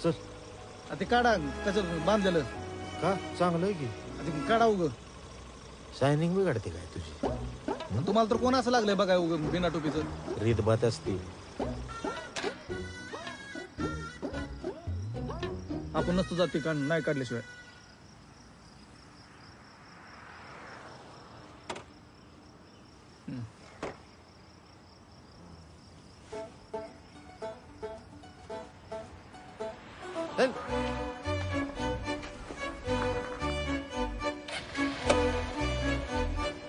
चल. ते काढा त्याचं बांधलेलं. का चांगलं आहे की. ते काढा उग. शायनिंग बिघडते काय तुझी. तुम्हाला तर कोण असं लागलंय बघा उग बिना टोपीचं. रीतभात असते. आपण नसतो जाती काढ नाही काढल्याशिवाय. चल.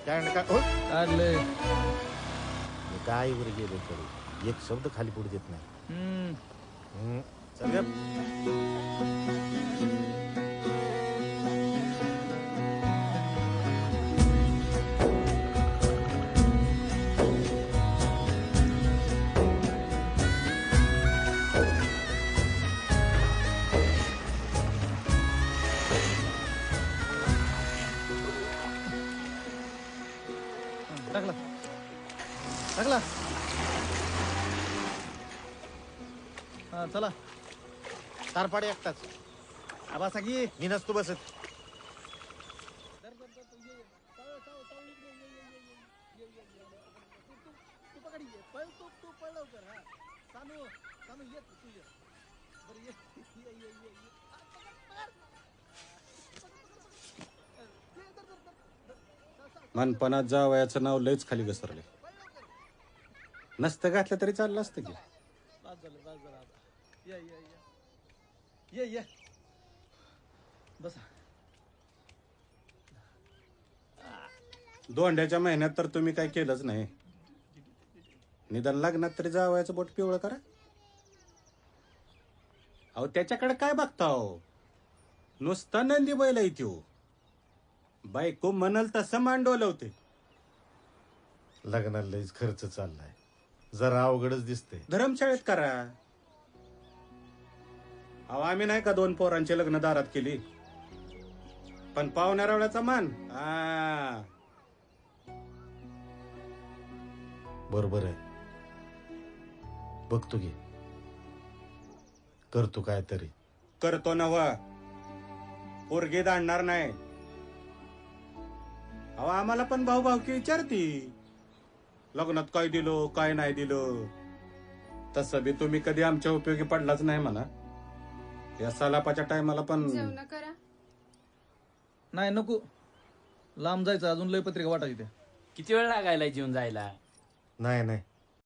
काय हो? काढलंय. काय वर गेले तरी एक शब्द खाली पुढे देत नाही. चल गप. टाकला टाकला. हा चला. तारपाडे एकटाच. बसा की. मी नसतो बसत. मनपणात जावयाचं नाव लयच खाली घसरले. नसतं घातलं तरी चाललं असतं की. ये बसा. दोंड्याच्या महिन्यात तर तुम्ही काय केलंच नाही. निदान लग्नात तरी जावयाचं बोट पिवळं करा. अहो त्याच्याकडे काय बघता हो. नुसता नंदी बैल आहे त्यो. बायको म्हणल तसं मान डोलवते. लग्नाला लईच खर्च चाललाय. जरा अवघडच दिसते. धर्मशाळेत करा. अहो आम्ही नाही का 2 पोरांचे लग्न दारात केली. पण पाहुण्या रावळ्याचा मान. बरोबर आहे. बघतो की करतो काय तरी. करतो नव्ह. पोरगी दांडणार नाही. अहो आम्हाला पण भाऊ भावकी विचारती. लग्नात काय दिलो काय नाही दिलं. तसं बी तुम्ही कधी आमच्या उपयोगी पडलाच नाही म्हणा. या सलापाच्या टायमाला पण. नाही नको. लांब जायचं अजून लय पत्रिका वाटायची त्या. किती वेळ लागायला जेवून जायला. नाही